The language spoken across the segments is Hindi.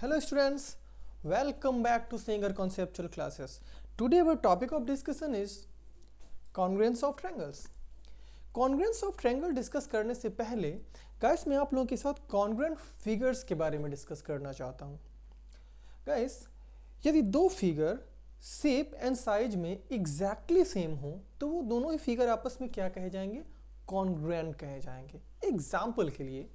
Hello students, welcome back to Singer Conceptual Classes. Today our topic of discussion is congruence of triangles. Congruence of triangle discuss करने से पहले गाइस मैं आप लोगों के साथ congruent फिगर्स के बारे में डिस्कस करना चाहता हूँ. गाइस यदि दो फिगर शेप एंड साइज में एग्जैक्टली सेम हो तो वो दोनों ही फिगर आपस में क्या कहे जाएंगे? कॉन्ग्रुएंट कहे जाएंगे. एग्जाम्पल के लिए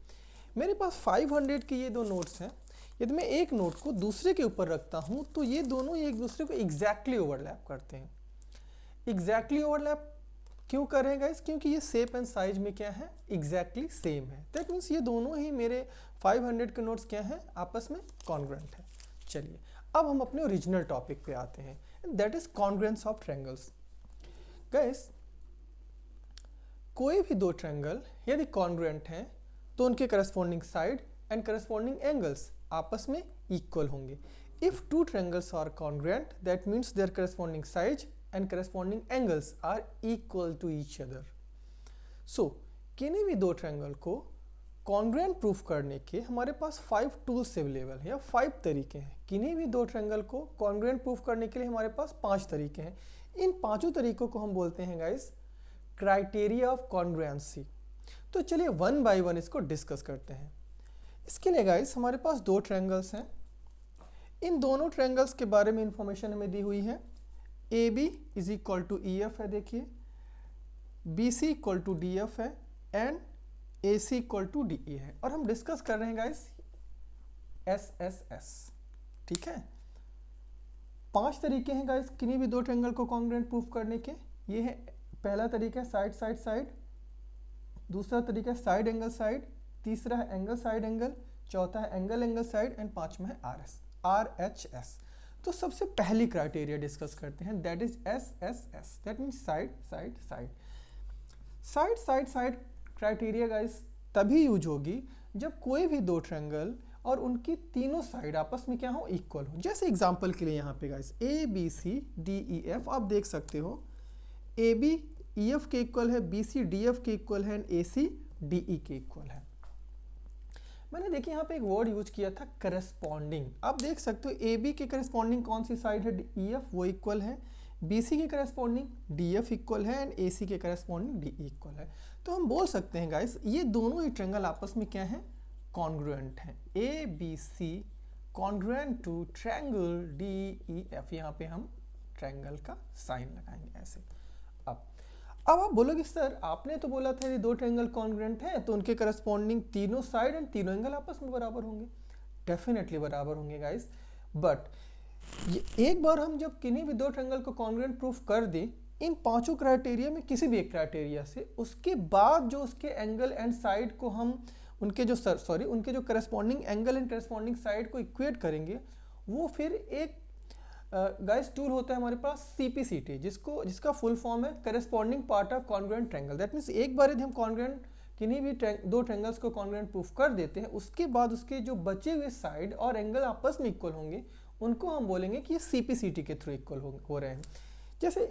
मेरे पास 500 के ये दो नोट्स हैं. यदि मैं एक नोट को दूसरे के ऊपर रखता हूं तो ये दोनों एक दूसरे को एग्जैक्टली ओवरलैप करते हैं. एग्जैक्टली ओवरलैप क्यों कर रहे हैं गाइस? क्योंकि ये शेप एंड साइज में क्या है? एग्जैक्टली सेम है. दैट मीन्स ये दोनों ही मेरे 500 के नोट्स क्या हैं? आपस में कॉन्ग्रुएंट है. चलिए अब हम अपने ओरिजिनल टॉपिक पे आते हैं, that is congruence of triangles. Guys कोई भी दो ट्रायंगल यदि कॉन्ग्रुएंट हैं तो उनके corresponding side and corresponding angles आपस में इक्वल होंगे. If two triangles are congruent that means their corresponding side and corresponding angles are equal to each other. So किन्हीं भी दो ट्रायंगल को कॉन्ग्रुएंट प्रूफ करने के हमारे पास 5 टूल्स अवेलेबल हैं या 5 तरीके हैं. किन्हीं भी दो ट्रायंगल को कॉन्ग्रुएंट प्रूफ करने के लिए हमारे पास 5 तरीके हैं. इन पांचों तरीकों को हम बोलते हैं गाइस क्राइटेरिया ऑफ कॉन्ग्रुएंसी. तो चलिए वन बाय वन इसको डिस्कस करते हैं. इसके लिए गाइस हमारे पास दो ट्रायंगल्स हैं. इन दोनों ट्रायंगल्स के बारे में इंफॉर्मेशन हमें दी हुई है. A B is equal to E F है, देखिए B C equal to D F है and A C equal to D E है. और हम डिस्कस कर रहे हैं गाइस एस एस एस. ठीक है, 5 तरीके हैं गाइस किन्हीं भी दो ट्रायंगल को कॉन्ग्रुएंट प्रूफ करने के. ये है पहला तरीका है साइड साइड साइड, दूसरा तरीका है साइड एंगल साइड, तीसरा है एंगल साइड एंगल, चौथा है एंगल एंगल साइड एंड पांचवा है आर एच एस. तो सबसे पहली क्राइटेरिया डिस्कस करते हैं, that is S S S. That means side side side. Side side side criteria guys तभी यूज होगी जब कोई भी दो ट्रायंगल और उनकी तीनों साइड आपस में क्या हो? इक्वल हो. जैसे एग्जांपल के लिए यहाँ पे guys A B C D E F आप देख सकते हो. ए बी ई एफ के इक्वल है, बी सी डी एफ के इक्वल है and A C D E के इक्वल है. मैंने देखिए यहाँ पे एक वर्ड यूज किया था करस्पॉन्डिंग. आप देख सकते हो ए बी के करस्पॉन्डिंग कौन सी साइड है? ई एफ, वो इक्वल है. बी सी के करस्पॉन्डिंग डी एफ इक्वल है एंड ए सी के करस्पॉन्डिंग डी ई इक्वल है. तो हम बोल सकते हैं गाइस ये दोनों ही ट्रायंगल आपस में क्या है? कॉन्ग्रुएंट है. A B C congruent to triangle D E F. यहाँ पे हम ट्रायंगल का साइन लगाएंगे ऐसे. अब आप बोलोगे सर आपने तो बोला था ये दो ट्रायंगल कॉन्ग्रुएंट है तो उनके करस्पॉन्डिंग तीनों साइड एंड तीनों एंगल आपस में बराबर होंगे. डेफिनेटली बराबर होंगे गाइस. बट एक बार हम जब किन्हीं भी दो ट्रायंगल को कॉन्ग्रुएंट प्रूफ कर दें इन पांचों क्राइटेरिया में किसी भी एक क्राइटेरिया से, उसके बाद जो उसके एंगल एंड साइड को हम उनके जो corresponding angle and corresponding side को इक्वेट करेंगे वो फिर एक गाइस टूल होता है हमारे पास CPCT, जिसका फुल फॉर्म है corresponding part of congruent triangle. That means एक बार यदि हम कॉन्ग्रुएंट किन्हीं भी दो ट्रायंगल्स को कॉन्ग्रुएंट प्रूफ कर देते हैं उसके बाद उसके जो बचे हुए साइड और एंगल आपस में इक्वल होंगे उनको हम बोलेंगे कि ये CPCT के थ्रू इक्वल हो रहे हैं. जैसे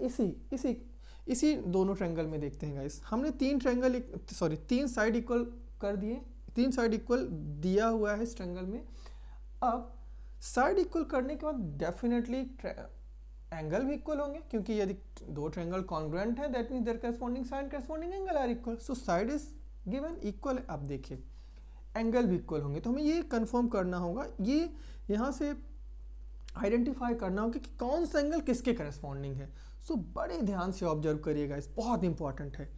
इसी दोनों ट्रायंगल में देखते हैं गाइस, हमने तीन साइड इक्वल कर दिए, तीन साइड इक्वल दिया हुआ है इस ट्रायंगल में. अब साइड इक्वल करने के बाद डेफिनेटली एंगल भी इक्वल होंगे क्योंकि यदि दो ट्रायंगल कॉन्ग्रुएंट है that means their corresponding side corresponding angle are equal. So side is given equal. अब देखिए एंगल भी इक्वल होंगे तो हमें ये कंफर्म करना होगा, ये यहाँ से आइडेंटिफाई करना होगा कि कौन सा एंगल किसके करस्पॉन्डिंग है. सो बड़े ध्यान से ऑब्जर्व करिएगा, इस बहुत इंपॉर्टेंट है.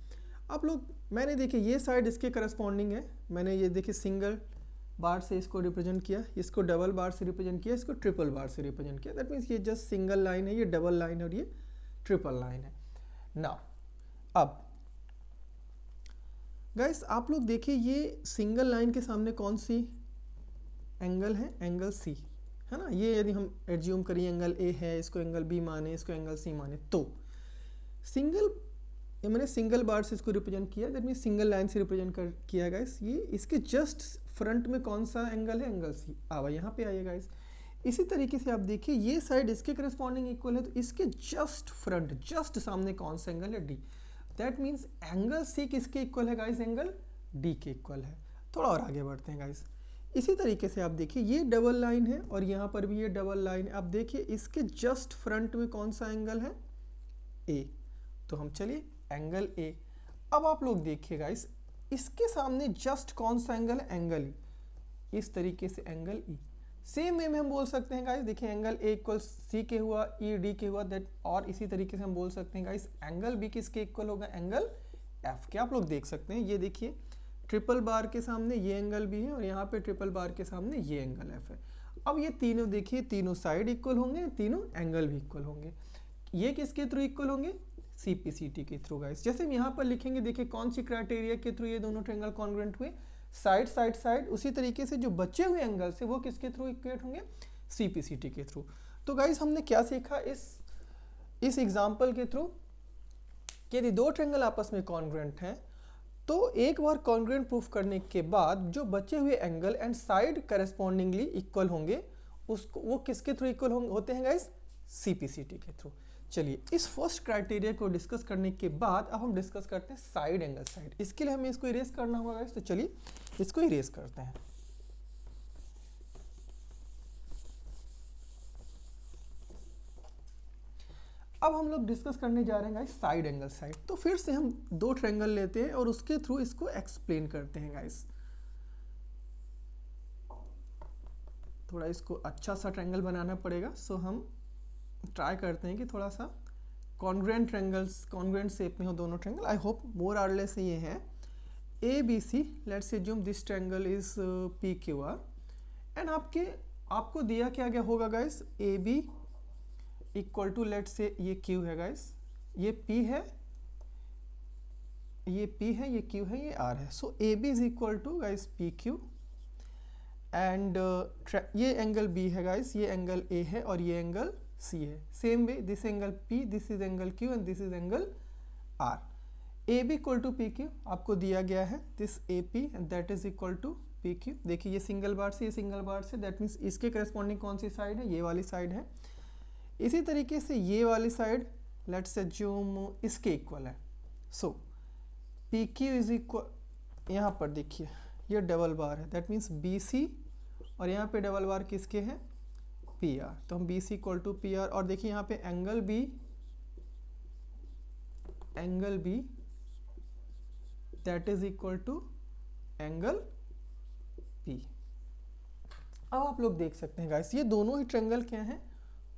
आप लोग मैंने देखिए ये साइड इसके करस्पॉन्डिंग है, मैंने ये देखिए सिंगल बार से इसको रिप्रेजेंट किया, इसको डबल बार से रिप्रेजेंट किया, इसको ट्रिपल बार से रिप्रेजेंट किया. दैट मीन्स ये जस्ट सिंगल लाइन है, ये डबल लाइन है और ये ट्रिपल लाइन है. नाउ अब गाइस आप लोग देखिए ये सिंगल लाइन के सामने कौन सी एंगल है? एंगल सी है ना. ये यदि हम एज्यूम करिए एंगल ए है, इसको एंगल बी माने, इसको एंगल सी माने, तो मैंने सिंगल बार से इसको रिप्रेजेंट किया. दैट मीन्स सिंगल लाइन से रिप्रेजेंट किया गाइस. ये इसके जस्ट फ्रंट में कौन सा एंगल है? Angle C. अब यहाँ पे आइए गाइस, इसी तरीके से आप देखिए ये साइड इसके करस्पॉन्डिंग इक्वल है तो इसके जस्ट फ्रंट जस्ट सामने कौन सा एंगल है? D. That means angle C किसके इक्वल है गाइस? एंगल डी के इक्वल है. थोड़ा और आगे बढ़ते हैं गाइस. इसी तरीके से आप देखिए ये डबल लाइन है और यहाँ पर भी ये डबल लाइन है। आप देखिए इसके जस्ट फ्रंट में कौन सा एंगल है, ए। तो हम चलिए एंगल ए। अब आप लोग देखिए गाइस इसके सामने जस्ट कौन सा एंगल है, एंगल ई। इस तरीके से एंगल ई। सेम वे में हम बोल सकते हैं गाइस, देखिए एंगल ए इक्वल सी के हुआ, ई डी के हुआ, दैट। और इसी तरीके से हम बोल सकते हैं गाइस एंगल बी किसके इक्वल होगा, एंगल एफ के। आप लोग देख सकते हैं ये देखिए ट्रिपल बार के सामने ये एंगल भी है और यहाँ पे ट्रिपल बार के सामने ये एंगल एफ है। अब ये तीनों देखिए तीनों साइड इक्वल होंगे, तीनों एंगल भी इक्वल होंगे। ये किसके थ्रू इक्वल होंगे, सीपीसीटी के थ्रू गाइस। जैसे हम यहाँ पर लिखेंगे देखिए कौन सी क्राइटेरिया के थ्रू ये दोनों ट्रायंगल कॉन्ग्रुएंट हुए, साइड साइड साइड। उसी तरीके से जो बचे हुए एंगल से वो किसके थ्रू इक्वेट होंगे, सीपीसीटी के थ्रू। तो गाइस हमने क्या सीखा इस एग्जाम्पल के थ्रू, यदि दो ट्रायंगल आपस में कॉन्ग्रुएंट हैं तो एक बार कॉन्ग्रुएंट प्रूफ करने के बाद जो बचे हुए angle and side correspondingly equal होंगे, उसको वो किसके थ्रू इक्वल होते हैं गाइस, सीपीसीटी के थ्रू। चलिए इस फर्स्ट क्राइटेरिया को डिस्कस करने के बाद अब हम डिस्कस करते हैं साइड एंगल साइड। इसके लिए हमें इसको इरेज करना होगा गाइस, तो चलिए इसको इरेज करते हैं। अब हम लोग डिस्कस करने जा रहे हैं गाइस साइड एंगल साइड। तो फिर से हम दो ट्रायंगल लेते हैं और उसके थ्रू इसको एक्सप्लेन करते हैं गाइस। थोड़ा इसको अच्छा सा ट्रायंगल बनाना पड़ेगा, सो हम ट्राई करते हैं कि थोड़ा सा कॉन्ग्रुएंट ट्रायंगल्स, कॉन्ग्रुएंट शेप में हो दोनों triangle. I hope more or less ये है A B C. Let's assume this triangle is P Q R and आपको दिया क्या गया होगा guys, A B equal to let's say ये क्यू है गाइस, ये पी है, ये पी है, ये क्यू है, ये आर है। So A B is equal to guys P Q and ये एंगल बी है गाइस, ये एंगल ए है और ये एंगल सी है। Same way this angle P, this is angle Q and this is angle R. A B equal to P Q आपको दिया गया है, this A P and that is equal to P Q. देखिए ये सिंगल बार से, ये सिंगल बार से, दैट मीन्स इसके करस्पॉन्डिंग कौन सी साइड है, ये वाली साइड है। इसी तरीके से ये वाली साइड लेट्स अज्यूम इसके इक्वल है। सो पी क्यू इज इक्वल, यहाँ पर देखिए ये डबल बार है, दैट मीन्स बी सी और यहाँ पे डबल बार किसके हैं, पी आर। तो हम B C equal to P R और देखिए यहाँ पे angle B that is equal to angle P. अब आप लोग देख सकते हैं गाइस ये दोनों ही ट्रायंगल क्या हैं,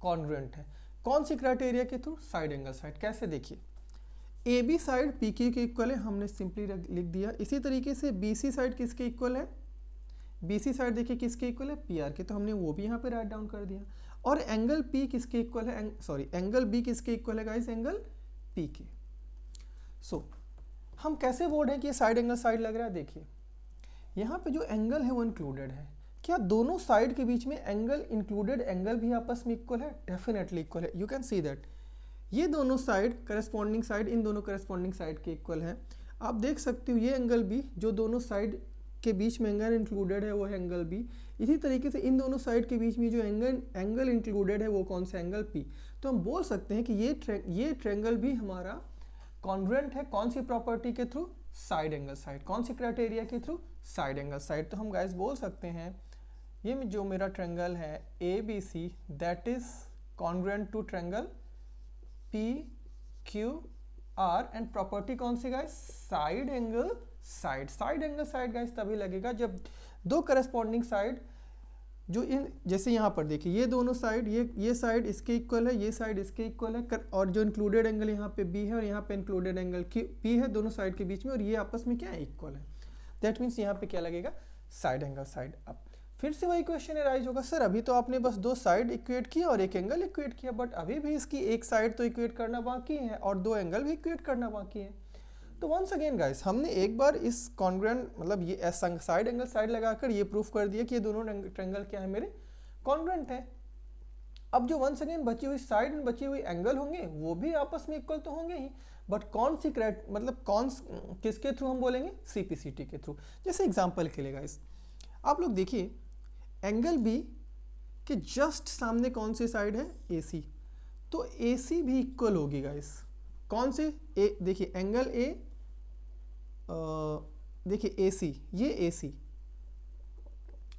कॉन्ग्रुएंट है। कौन सी क्राइटेरिया के थ्रू, साइड एंगल साइड। कैसे देखिए A B side P Q के इक्वल है, हमने सिंपली लिख दिया। इसी तरीके से बी सी साइड किसके इक्वल है, बी सी साइड देखिए किसके इक्वल है, पी आर के, तो हमने वो भी यहाँ पे राइट डाउन कर दिया। और एंगल पी किसके इक्वल है, एंगल बी किसके इक्वल है गाइस, एंगल पी के। सो हम कैसे बोर्ड है कि ये साइड एंगल साइड लग रहा है। देखिए यहाँ पे जो एंगल है वो इंक्लूडेड है। क्या दोनों साइड के बीच में एंगल इंक्लूडेड एंगल भी आपस में इक्वल है, डेफिनेटली इक्वल है। यू कैन सी दैट ये दोनों साइड करस्पॉन्डिंग साइड इन दोनों करस्पॉन्डिंग साइड के इक्वल है। आप देख सकते हो ये एंगल भी जो दोनों साइड के बीच में एंगल इंक्लूडेड है वो है एंगल बी। इसी तरीके से इन दोनों साइड के बीच में जो एंगल इंक्लूडेड है वो कौन सा, एंगल पी। तो हम बोल सकते हैं कि ये ट्रायंगल भी हमारा कॉन्ग्रुएंट है। कौन सी प्रॉपर्टी के थ्रू, साइड एंगल साइड। कौन सी क्राइटेरिया के थ्रू, साइड एंगल साइड। तो हम गाइस बोल सकते हैं ये जो मेरा ट्रायंगल है A B C that is congruent to triangle P Q R and property कौन सी guys, side angle side. Side angle side guys तभी लगेगा जब दो करस्पॉन्डिंग साइड जो इन, जैसे यहाँ पर देखिए ये दोनों साइड, ये साइड इसके इक्वल है, ये साइड इसके इक्वल है और जो इंक्लूडेड एंगल यहाँ पे बी है और यहाँ पे इंक्लूडेड एंगल पी है दोनों साइड के बीच में, और ये आपस में क्या है, इक्वल है। दैट मीन्स यहाँ पे क्या लगेगा, साइड एंगल साइड। अब फिर से वही क्वेश्चन अराइज होगा, सर अभी तो आपने बस दो साइड इक्वेट किया और एक एंगल इक्वेट किया, बट अभी भी इसकी एक साइड तो इक्वेट करना बाकी है और दो एंगल भी इक्वेट करना बाकी है। तो वंस अगेन गाइस हमने एक बार इस कॉन्ग्रुएंट मतलब ये साइड एंगल साइड लगाकर ये प्रूफ कर दिया कि ये दोनों ट्रायंगल क्या है, मेरे कॉन्ग्रुएंट है। अब जो वंस अगेन बची हुई साइड एंड बची हुई एंगल होंगे वो भी आपस में इक्वल तो होंगे ही, बट कौन सी मतलब किसके थ्रू हम बोलेंगे, सीपीसीटी के थ्रू। जैसे एग्जांपल के लिए गाइस आप लोग देखिए एंगल बी के जस्ट सामने कौन सी साइड है, AC। तो AC भी इक्वल होगी गाइस, कौन से देखिए एंगल A, देखिए AC, ये AC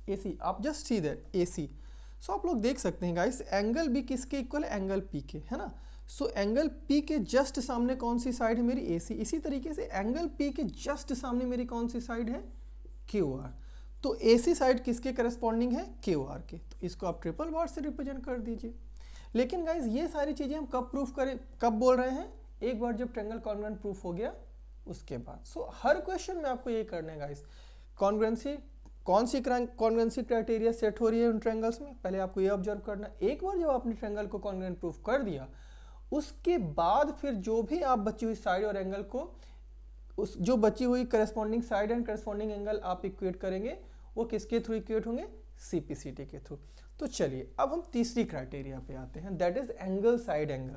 AC, आप जस्ट सी दैट AC। सो आप लोग देख सकते हैं गाइस, एंगल बी किसके इक्वल है, एंगल P के, है ना। सो एंगल P के जस्ट सामने कौन सी साइड है, मेरी AC। इसी तरीके से एंगल P के जस्ट सामने मेरी कौन सी साइड है, QR। तो AC साइड किसके करस्पॉन्डिंग है, QR के। तो इसको आप ट्रिपल बार से रिप्रेजेंट कर दीजिए। लेकिन गाइज ये सारी चीजें हम कब प्रूफ करें, कब बोल रहे हैं, एक बार जब ट्रायंगल कॉन्ग्रुएंट प्रूफ हो गया उसके बाद। सो हर क्वेश्चन में आपको ये करना है गाइस, कॉन्ग्रुएंसी, कौन सी कॉन्ग्रुएंसी क्राइटेरिया सेट हो रही है उन ट्रायंगल्स में, पहले आपको ये ऑब्जर्व करना। एक बार जब आपने ट्रायंगल को कॉन्ग्रुएंट प्रूफ कर दिया, उसके बाद फिर जो भी आप बची हुई साइड और एंगल को, उस जो बची हुई corresponding side and corresponding angle आप इक्वेट करेंगे, वो किसके थ्रू इक्वेट होंगे, CPCT के थ्रू। तो चलिए अब हम तीसरी क्राइटेरिया पे आते हैं, that is angle side angle.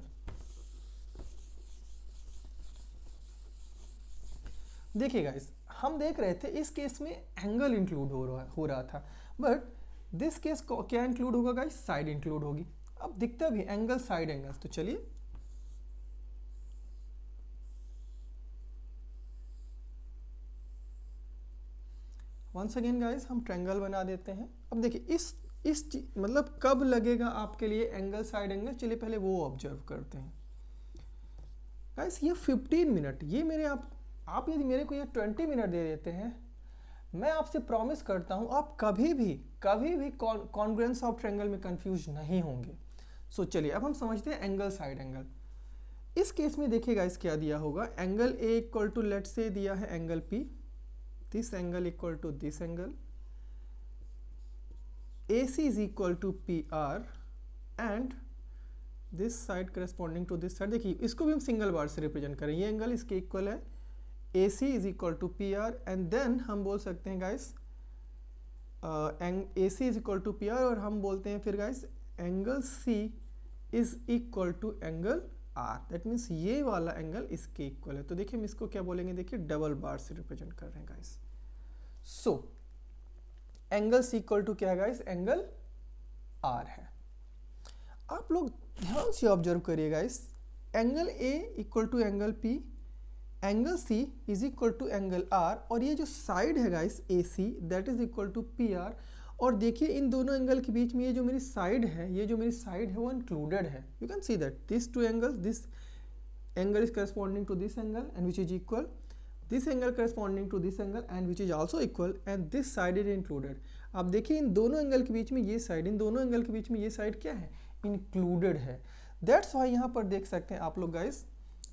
देखिए गाइस, हम देख रहे थे इस केस में एंगल इंक्लूड हो रहा था, बट दिस केस क्या इंक्लूड होगा गाइस, साइड इंक्लूड होगी। अब दिखता भी एंगल साइड एंगल। तो चलिए वंस अगेन गाइस हम ट्रायंगल बना देते हैं। अब देखिए इस मतलब कब लगेगा आपके लिए एंगल साइड एंगल, चलिए पहले वो ऑब्जर्व करते हैं गाइस। ये 15 मिनट, ये मेरे आप यदि मेरे को ये 20 मिनट दे देते हैं, मैं आपसे प्रॉमिस करता हूं आप कभी भी कॉन्ग्रुएंस ऑफ ट्रायंगल में कंफ्यूज नहीं होंगे। सो चलिए अब हम समझते हैं एंगल साइड एंगल। इस केस में देखिए गाइस क्या दिया होगा, angle A equal to let say दिया है angle P, this angle equal to this angle, AC is equal to PR and this side corresponding to this side। देखिए इसको भी हम सिंगल बार से रिप्रेजेंट करें, ये एंगल इसके इक्वल है, AC is equal to PR and then हम बोल सकते हैं guys AC is equal to PR, और हम बोलते हैं फिर guys angle C is equal to angle R, that means ये वाला एंगल इसके इक्वल है। तो देखिए हम इसको क्या बोलेंगे, देखिए डबल बार से रिप्रेजेंट कर रहे हैं guys. So angle C equal to क्या है गाइस, एंगल R है। आप लोग ध्यान से ऑब्जर्व करिए guys, angle A equal to angle P, angle C is equal to angle R, और ये जो साइड है guys AC that is equal to PR। और देखिए इन दोनों एंगल के बीच में ये जो मेरी साइड है, ये जो मेरी साइड है वो इंक्लूडेड है। You can see that this two angle, this angle is corresponding to this angle and which is equal, this angle corresponding to this angle and which is also equal and this side is included। आप देखिए इन दोनों एंगल के बीच में ये साइड, इन दोनों एंगल के बीच में ये साइड क्या है, इंक्लूडेड है। दैट्स वाई यहाँ पर देख सकते हैं आप लोग गाइस,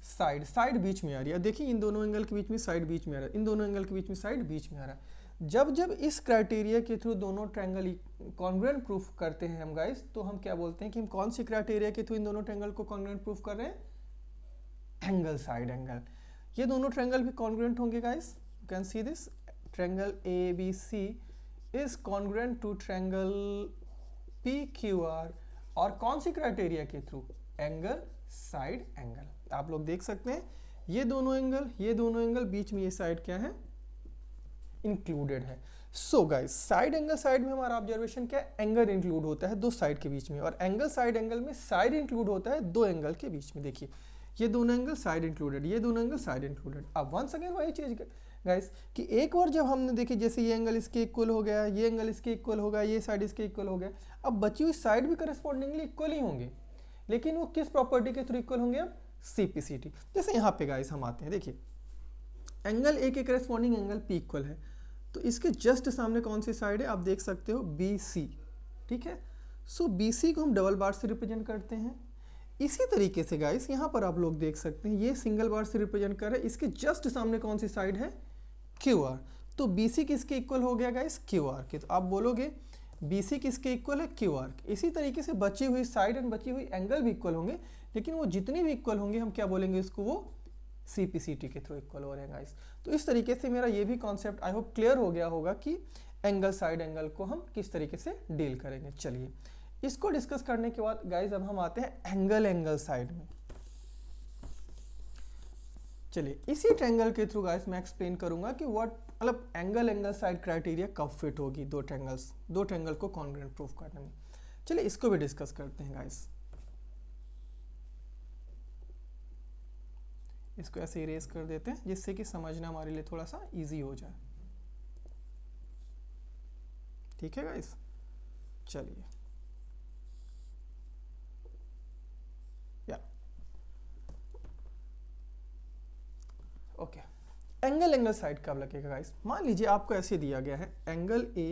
साइड बीच में आ रही है। देखिए इन दोनों एंगल के बीच में साइड बीच में आ रहा है, इन दोनों एंगल के बीच में साइड बीच में आ रहा है। जब इस क्राइटेरिया के थ्रू दोनों ट्रायंगल कॉन्ग्रुएंट प्रूफ करते हैं हम गाइस, तो हम क्या बोलते हैं कि हम कौन सी क्राइटेरिया के थ्रू इन दोनों ट्रायंगल को कॉन्ग्रुएंट प्रूफ कर रहे हैं, एंगल साइड एंगल। ये दोनों ट्रायंगल भी कॉन्ग्रुएंट होंगे guys, you can see this triangle ABC is congruent to triangle PQR, और कौन सी क्राइटेरिया के थ्रू, एंगल साइड एंगल। आप लोग देख सकते हैं ये दोनों एंगल बीच में ये साइड क्या है, इंक्लूडेड है। So guys side angle side में हमारा ऑब्जर्वेशन क्या है, एंगल इंक्लूड होता है दो साइड के बीच में, और एंगल साइड एंगल में साइड इंक्लूड होता है दो एंगल के बीच में। देखिए ये दोनों एंगल साइड इंक्लूडेड, ये दोनों एंगल साइड इंक्लूडेड। अब वंस अगेन वही चीज गाइस कि एक बार जब हमने देखी जैसे ये एंगल इसके इक्वल हो गया, ये एंगल इसके इक्वल हो गया, ये साइड इसके इक्वल हो गया, अब बची हुई साइड भी करस्पॉन्डिंगली इक्वल ही होंगे, लेकिन वो किस प्रॉपर्टी के थ्रू इक्वल होंगे, अब CPCT। जैसे यहाँ पे गाइस हम आते हैं, देखिए एंगल A के करस्पॉन्डिंग एंगल P इक्वल है, तो इसके जस्ट सामने कौन सी साइड है, आप देख सकते हो BC, ठीक है। सो BC को हम डबल बार से रिप्रेजेंट करते हैं। इसी तरीके से गाइस यहाँ पर आप लोग देख सकते हैं ये सिंगल बार से रिप्रेजेंट कर रहे हैं, इसके जस्ट सामने कौन सी साइड है, QR। तो BC किसके इक्वल हो गया गाइस, QR के। तो आप बोलोगे BC किसके इक्वल है, QR। इसी तरीके से बची हुई साइड एंड बची हुई एंगल भी इक्वल होंगे, लेकिन वो जितने भी इक्वल होंगे हम क्या बोलेंगे इसको, वो CPCT के थ्रू इक्वल हो रहे हैं गाइस। तो इस तरीके से मेरा ये भी कॉन्सेप्ट आई होप क्लियर हो गया होगा कि एंगल साइड एंगल को हम किस तरीके से डील करेंगे। चलिए इसको डिस्कस करने के बाद गाइस अब हम आते हैं एंगल साइड में। चलिए इसी ट्रायंगल के थ्रू गाइस मैं एक्सप्लेन करूंगा कि व्हाट मतलब एंगल साइड क्राइटेरिया कब फिट होगी दो ट्रायंगल को कॉन्ग्रुएंट प्रूफ करने में। चलिए इसको भी डिस्कस करते हैं गाइस। इसको ऐसे इरेज कर देते हैं जिससे कि समझना हमारे लिए थोड़ा सा इजी हो जाए, ठीक है गाइस, चलिए या ओके। एंगल साइड कब लगेगा गाइस? मान लीजिए आपको ऐसे दिया गया है angle A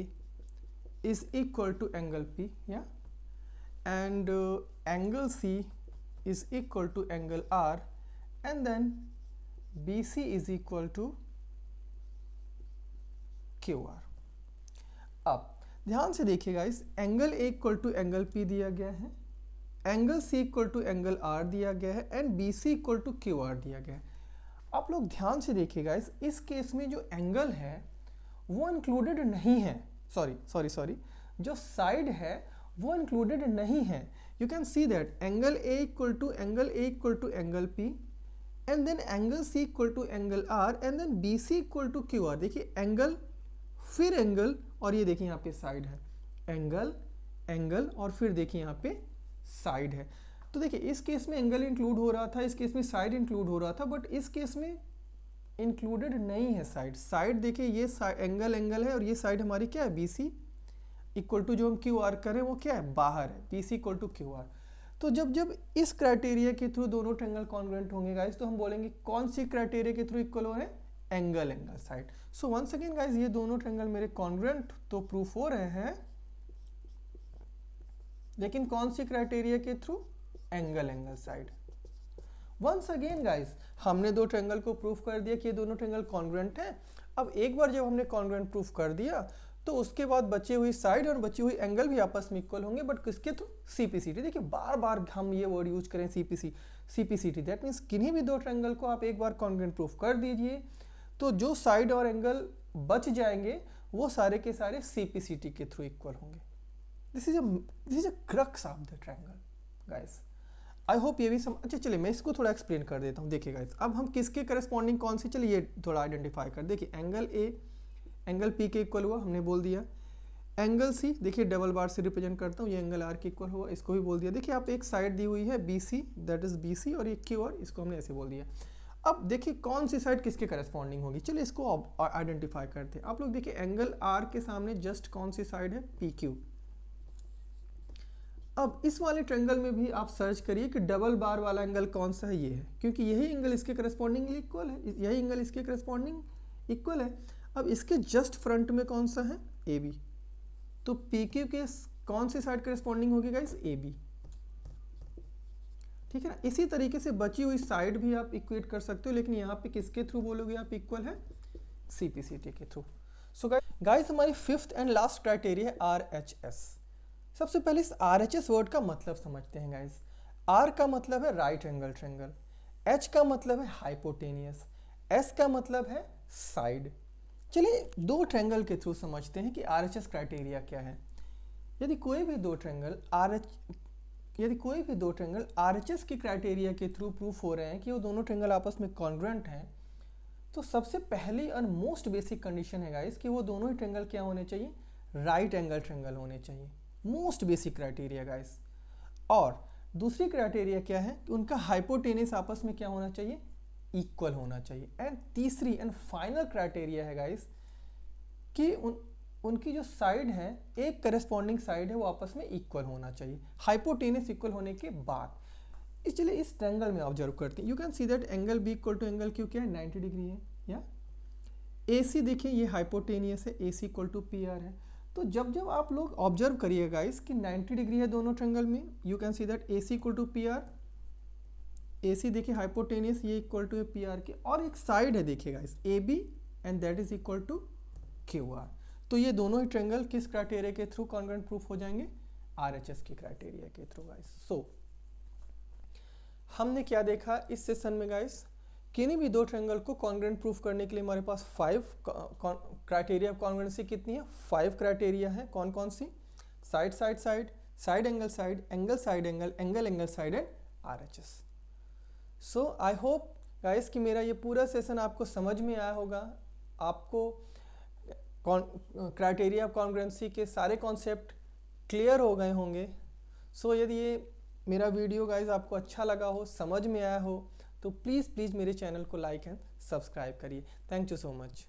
is equal to angle P, या and angle C is equal to angle R and then BC is equal to QR। अब ध्यान से देखिएगा, इस angle A equal to angle P दिया गया है, angle C equal to angle R दिया गया है and BC equal to QR दिया गया है। आप लोग ध्यान से देखिएगा, इस केस में जो एंगल है वो इंक्लूडेड नहीं है, सॉरी जो साइड है वो इंक्लूडेड नहीं है। You can see that angle A equal to angle P and then angle C equal to angle R and then BC equal to QR। देखिए एंगल फिर एंगल और ये देखिए यहाँ पे साइड है, एंगल और फिर देखिए यहाँ पे साइड है। तो देखिए इस केस में एंगल इंक्लूड हो रहा था, इस केस में साइड इंक्लूड हो रहा था, बट इस केस में इंक्लूडेड नहीं है साइड। देखिए ये एंगल है और ये साइड हमारी क्या है, BC इक्वल टू जो हम क्यू आर करें वो क्या है, बाहर है, BC equal to Q R. तो जब इस क्राइटेरिया के थ्रू दोनों ट्रायंगल कॉन्ग्रुएंट होंगे गाइस, तो हम बोलेंगे कौन सी क्राइटेरिया के थ्रू इक्वल हो रहे हैं, angle side. So once again guys, ये दोनों ट्रायंगल मेरे कॉन्ग्रुएंट तो प्रूफ हो रहे हैं, लेकिन कौन सी क्राइटेरिया के through, angle side. Once again guys, हमने दो ट्रायंगल को प्रूफ कर दिया कि ये दोनों ट्रायंगल कॉन्ग्रुएंट हैं। अब एक बार जब हमने कॉन्ग्रुएंट प्रूफ कर दिया तो उसके बाद बची हुई साइड और बची हुई एंगल भी आपस में इक्वल होंगे, बट किसके थ्रू, सीपीसीटी। देखिए बार बार हम ये वर्ड यूज करें सीपीसीटी, दैट मीन्स किन्हीं भी दो ट्रायंगल को आप एक बार कॉन्ग्रुएंट प्रूफ कर दीजिए तो जो साइड और एंगल बच जाएंगे वो सारे के सारे सीपीसीटी के थ्रू इक्वल होंगे। This is a crux of the triangle guys. I hope ये भी अच्छा चलिए मैं इसको थोड़ा एक्सप्लेन कर देता हूँ। देखिए गाइस, अब हम किसके करस्पॉन्डिंग कौन सी, चलिए ये थोड़ा आइडेंटिफाई कर। देखिए एंगल ए एंगल पी के इक्वल हुआ, हमने बोल दिया। एंगल सी देखिए डबल बार से रिप्रेजेंट करता हूँ, ये एंगल आर के इक्वल हुआ, इसको भी बोल दिया। देखिए आप एक साइड दी हुई है BC, दैट इज BC, और ये क्यू आर, इसको हमने ऐसे बोल दिया। अब देखिए कौन सी साइड किसके करस्पॉन्डिंग होगी, चलिए इसको आइडेंटिफाई करते हैं। आप लोग देखिए एंगल आर के सामने जस्ट कौन सी साइड है, PQ। अब इस वाले ट्रायंगल में भी आप सर्च करिए कि डबल बार वाला एंगल कौन सा है, ये है, क्योंकि यही एंगल इसके करस्पॉन्डिंग इक्वल है, यही एंगल इसके करस्पॉन्डिंग इक्वल है। अब इसके जस्ट फ्रंट में कौन सा है, AB, तो PQ के कौन सी साइड करस्पॉन्डिंग होगी गाइस, AB, ठीक है ना। इसी तरीके से बची हुई साइड भी आप इक्वेट कर सकते हो, लेकिन यहाँ पे किसके थ्रू बोलोगे आप, इक्वल है CPCT के थ्रू। सो गाइस हमारी फिफ्थ एंड लास्ट क्राइटेरिया है RHS। सबसे पहले इस RHS वर्ड का मतलब समझते हैं गाइस। R का मतलब है राइट एंगल ट्रायंगल, H का मतलब है हाइपोटेनियस, S का मतलब है साइड। चलिए दो ट्रायंगल के थ्रू समझते हैं कि RHS क्राइटेरिया क्या है। यदि कोई भी दो ट्रायंगल RHS के क्राइटेरिया के थ्रू प्रूफ हो रहे हैं कि वो दोनों ट्रायंगल आपस में कॉन्ग्रुएंट हैं, तो सबसे पहली और मोस्ट बेसिक कंडीशन है गाइस कि वो दोनों ही ट्रायंगल क्या होने चाहिए, राइट एंगल ट्रायंगल होने चाहिए। Most basic criteria guys. और दूसरी क्राइटेरिया क्या है कि उनका हाइपोटेनियस आपस में क्या होना चाहिए, इक्वल होना चाहिए। एंड तीसरी एंड फाइनल क्राइटेरिया है गाइस कि उनकी जो साइड है, एक करस्पॉन्डिंग साइड है, वो आपस में इक्वल होना चाहिए, हाइपोटेनियस इक्वल होने के बाद। चलिए इस ट्रायंगल में ऑब्जर्व करते हैं। You can see that angle B equal to angle Q क्या है, 90 डिग्री है, या AC देखिए ये हाइपोटेनियस है, AC इक्वल टू PR है। तो जब आप लोग ऑब्जर्व करिए गाइस कि 90 डिग्री है दोनों ट्रायंगल में, you can see that AC equal to PR, AC देखिए हाइपोटेनियस, ये इक्वल टू PR के, और एक साइड है देखिए guys AB and that is equal to QR। तो ये दोनों ही ट्रायंगल किस क्राइटेरिया के थ्रू कॉन्ग्रुएंट प्रूफ हो जाएंगे, RHS के क्राइटेरिया के थ्रू गाइस। सो हमने क्या देखा इस सेशन में गाइस, किन्हीं भी दो ट्रायंगल को कॉन्ग्रुएंट प्रूफ करने के लिए हमारे पास 5 क्राइटेरिया ऑफ कॉन्ग्रुएंसी कितनी है, 5 क्राइटेरिया है। कौन कौन सी, side side side, side angle side, angle side angle, angle angle side and RHS। So I hope guys कि मेरा ये पूरा सेशन आपको समझ में आया होगा, आपको क्राइटेरिया ऑफ कॉन्ग्रुएंसी के सारे कॉन्सेप्ट क्लियर हो गए होंगे। सो यदि ये मेरा वीडियो गाइस आपको अच्छा लगा हो, समझ में आया हो, तो प्लीज़ मेरे चैनल को लाइक एंड सब्सक्राइब करिए। Thank you so much.